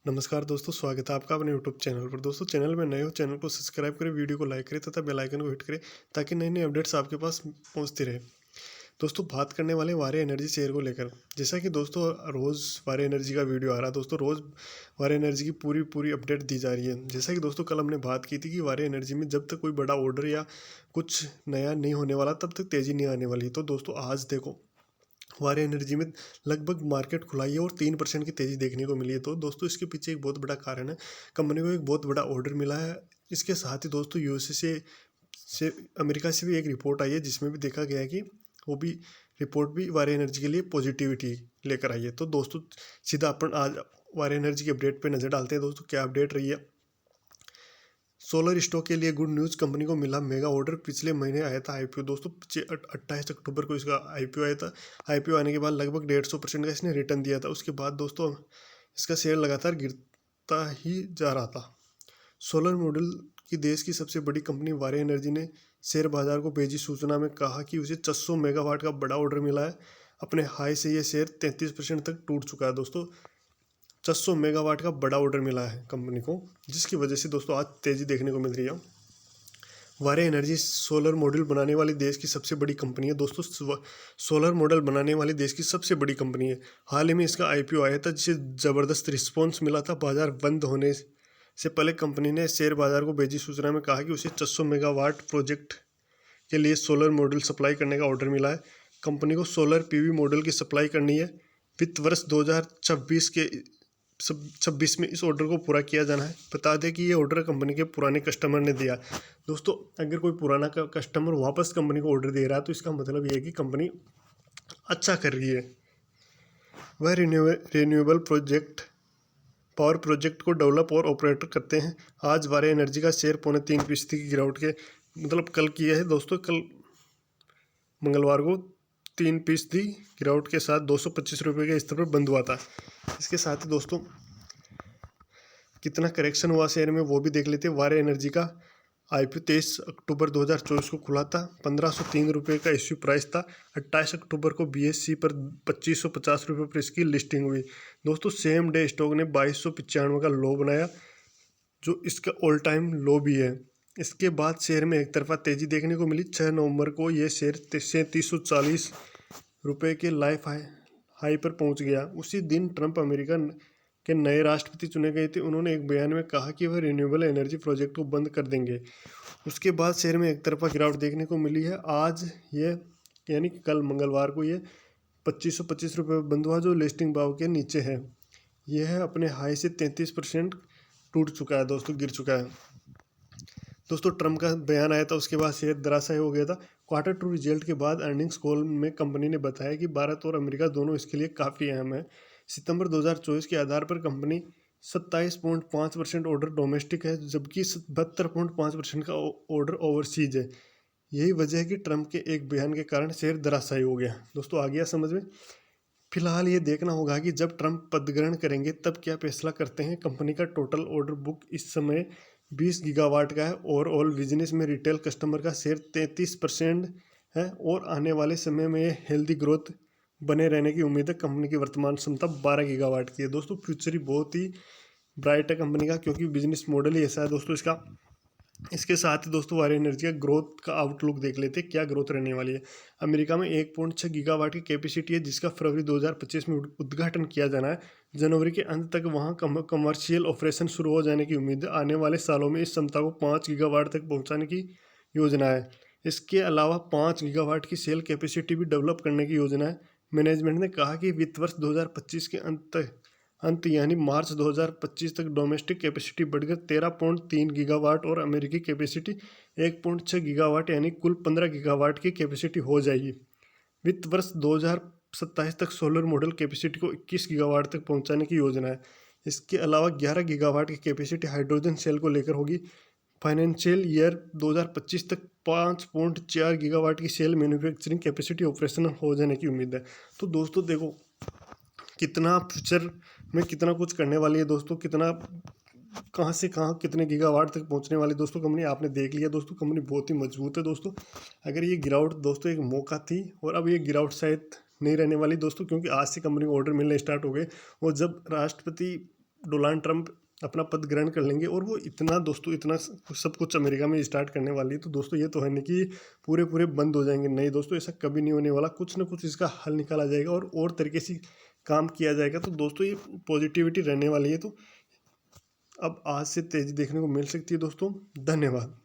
नमस्कार दोस्तों, स्वागत है आपका अपने यूट्यूब चैनल पर। दोस्तों, चैनल में नए हो, चैनल को सब्सक्राइब करें, वीडियो को लाइक करें तथा बेल आइकन को हिट करें ताकि नई नई अपडेट्स आपके पास पहुंचती रहे। दोस्तों, बात करने वाले वारे एनर्जी शेयर को लेकर। जैसा कि दोस्तों रोज़ वारे एनर्जी का वीडियो आ रहा है, दोस्तों रोज़ वारे एनर्जी की पूरी पूरी अपडेट दी जा रही है। जैसा कि दोस्तों कल हमने बात की थी कि वारे एनर्जी में जब तक कोई बड़ा ऑर्डर या कुछ नया नहीं होने वाला तब तक तेज़ी नहीं आने वाली। तो दोस्तों आज देखो, वारे एनर्जी में लगभग मार्केट खुलाई है और 3% की तेज़ी देखने को मिली है। तो दोस्तों इसके पीछे एक बहुत बड़ा कारण है, कंपनी को एक बहुत बड़ा ऑर्डर मिला है। इसके साथ ही दोस्तों यूएसए से अमेरिका से भी एक रिपोर्ट आई है जिसमें भी देखा गया है कि वो भी रिपोर्ट भी वारे एनर्जी के लिए पॉजिटिविटी लेकर आई है। तो दोस्तों सीधा अपन आज वारे एनर्जी की अपडेट पे नज़र डालते हैं। दोस्तों क्या अपडेट रही है। सोलर स्टॉक के लिए गुड न्यूज़, कंपनी को मिला मेगा ऑर्डर। पिछले महीने आया था आईपीओ दोस्तों, 28 अक्टूबर को इसका आईपीओ आया था। आईपीओ आने के बाद लगभग 150% का इसने रिटर्न दिया था। उसके बाद दोस्तों इसका शेयर लगातार गिरता ही जा रहा था। सोलर मॉड्यूल की देश की सबसे बड़ी कंपनी वारे एनर्जी ने शेयर बाजार को भेजी सूचना में कहा कि उसे 600 मेगावाट का बड़ा ऑर्डर मिला है। अपने हाई से ये शेयर 33% तक टूट चुका है। दोस्तों 600 मेगावाट का बड़ा ऑर्डर मिला है कंपनी को, जिसकी वजह से दोस्तों आज तेज़ी देखने को मिल रही है। वारे एनर्जी सोलर मॉड्यूल बनाने वाली देश की सबसे बड़ी कंपनी है। दोस्तों सोलर मॉडल बनाने वाली देश की सबसे बड़ी कंपनी है। हाल ही में इसका आईपीओ आया था जिसे ज़बरदस्त रिस्पॉन्स मिला था। बाजार बंद होने से पहले कंपनी ने शेयर बाजार को भेजी सूचना में कहा कि उसे 600 मेगावाट प्रोजेक्ट के लिए सोलर मॉड्यूल सप्लाई करने का ऑर्डर मिला है। कंपनी को सोलर पीवी मॉड्यूल की सप्लाई करनी है। वित्त वर्ष 2026 के 26 में इस ऑर्डर को पूरा किया जाना है। बता दें कि ये ऑर्डर कंपनी के पुराने कस्टमर ने दिया। दोस्तों अगर कोई पुराना कस्टमर वापस कंपनी को ऑर्डर दे रहा है तो इसका मतलब ये है कि कंपनी अच्छा कर रही है। वह रिन्यूएबल पावर प्रोजेक्ट को डेवलप और ऑपरेट करते हैं। आज वारे एनर्जी का शेयर 3.25% की गिरावट के कल किया है दोस्तों। कल मंगलवार को 3% गिरावट के साथ 225 रुपये के स्तर पर बंद हुआ था। इसके साथ ही दोस्तों कितना करेक्शन हुआ शेयर में वो भी देख लेते हैं। वारे एनर्जी का आईपीओ 23 अक्टूबर 2024 को खुला था। 1503 रुपये का इश्यू प्राइस था। 28 अक्टूबर को बीएससी पर 2550 रुपये पर इसकी लिस्टिंग हुई। दोस्तों सेम डे स्टॉक ने 2295 का लो बनाया, जो इसका ऑल टाइम लो भी है। इसके बाद शेयर में एक तरफा तेजी देखने को मिली। 6 नवंबर को यह शेयर 3740 रुपये के लाइफ हाई पर पहुंच गया। उसी दिन ट्रंप अमेरिका के नए राष्ट्रपति चुने गए थे। उन्होंने एक बयान में कहा कि वह रिन्यूएबल एनर्जी प्रोजेक्ट को बंद कर देंगे। उसके बाद शेयर में एक तरफा गिरावट देखने को मिली है। आज ये यानी कि कल मंगलवार को ये 2525 रुपये बंद हुआ, जो लिस्टिंग भाव के नीचे है। यह अपने हाई से 33% टूट चुका है दोस्तों, गिर चुका है। दोस्तों ट्रम्प का बयान आया था, उसके बाद शेयर धराशायी हो गया था। क्वार्टर 2 रिजल्ट के बाद अर्निंग्स कॉल में कंपनी ने बताया कि भारत और अमेरिका दोनों इसके लिए काफ़ी अहम है। सितंबर 2024 के आधार पर कंपनी 27.5% ऑर्डर डोमेस्टिक है, जबकि 72.5% का ऑर्डर ओवरसीज है। यही वजह है कि ट्रंप के एक बयान के कारण शेयर धराशायी हो गया। दोस्तों आ गया समझ में। फिलहाल ये देखना होगा कि जब ट्रंप पद ग्रहण करेंगे तब क्या फैसला करते हैं। कंपनी का टोटल ऑर्डर बुक इस समय 20 गीगावाट का है। ओवरऑल बिजनेस में रिटेल कस्टमर का शेयर 33% है और आने वाले समय में ये हेल्दी ग्रोथ बने रहने की उम्मीद है। कंपनी की वर्तमान क्षमता 12 गीगावाट की है। दोस्तों फ्यूचर ही बहुत ही ब्राइट है कंपनी का, क्योंकि बिजनेस मॉडल ही ऐसा है दोस्तों इसका। इसके साथ ही दोस्तों वारे एनर्जी का ग्रोथ का आउटलुक देख लेते हैं, क्या ग्रोथ रहने वाली है। अमेरिका में 1.6 गीगावाट की कैपेसिटी है, जिसका फरवरी 2025 में उद्घाटन किया जाना है। जनवरी के अंत तक वहां कमर्शियल ऑपरेशन शुरू हो जाने की उम्मीद है। आने वाले सालों में इस क्षमता को 5 गीगावाट तक पहुंचाने की योजना है। इसके अलावा 5 गीगावाट की सेल कैपेसिटी भी डेवलप करने की योजना है। मैनेजमेंट ने कहा कि वित्त वर्ष 2025 के अंत यानी मार्च 2025 तक डोमेस्टिक कैपेसिटी बढ़कर 13.3 गीगावाट और अमेरिकी कैपेसिटी 1.6 गीगावाट यानी कुल 15 गीगावाट की कैपेसिटी हो जाएगी। वित्त वर्ष 2027 तक सोलर मॉडल कैपेसिटी को 21 गीगावाट तक पहुंचाने की योजना है। इसके अलावा 11 गीगावाट की कैपेसिटी हाइड्रोजन सेल को लेकर होगी। फाइनेंशियल ईयर 2025 तक 5.4 गीगावाट की सेल मैन्युफैक्चरिंग कैपेसिटी ऑपरेशनल हो जाने की उम्मीद है। तो दोस्तों देखो कितना फ्यूचर में कितना कुछ करने वाली है दोस्तों, कितना कहाँ से कहाँ कितने गीगावाट तक पहुँचने वाली दोस्तों कंपनी आपने देख लिया। दोस्तों कंपनी बहुत ही मजबूत है दोस्तों। अगर ये गिरावट दोस्तों एक मौका थी और अब ये गिरावट शायद नहीं रहने वाली दोस्तों, क्योंकि आज से कंपनी को ऑर्डर मिलने स्टार्ट हो गए। और जब राष्ट्रपति डोनाल्ड ट्रंप अपना पद ग्रहण कर लेंगे और वो इतना दोस्तों इतना सब कुछ अमेरिका में स्टार्ट करने वाली है, तो दोस्तों ये तो है नहीं कि पूरे पूरे बंद हो जाएंगे, नहीं दोस्तों, ऐसा कभी नहीं होने वाला। कुछ ना कुछ इसका हल निकाला जाएगा और तरीके से काम किया जाएगा। तो दोस्तों ये पॉजिटिविटी रहने वाली है, तो अब आज से तेजी देखने को मिल सकती है दोस्तों। धन्यवाद।